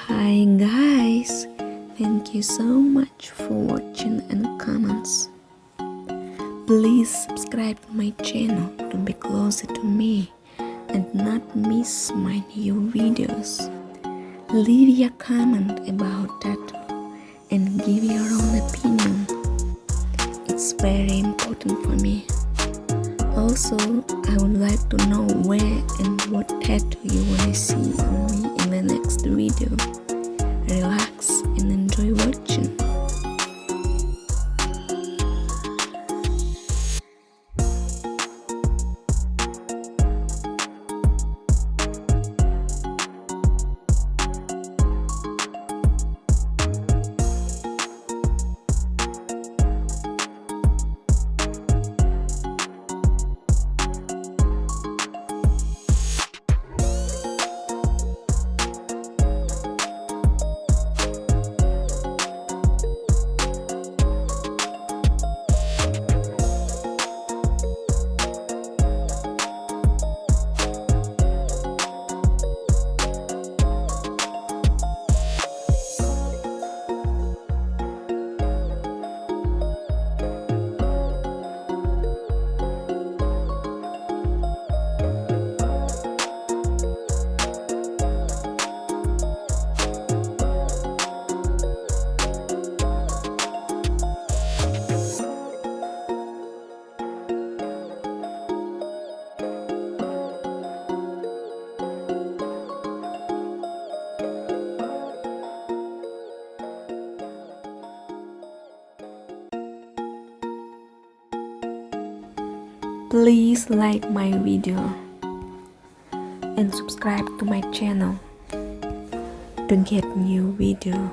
Hi guys, thank you so much for watching and comments. Please subscribe to my channel to be closer to me and not miss my new videos. Leave your comment about tattoo and give your own opinion. It's very important for me. Also, I would like to know where and what tattoo you wanna see on me in the next video. Relax and enjoy watching. Please like my video and subscribe to my channel to get new video.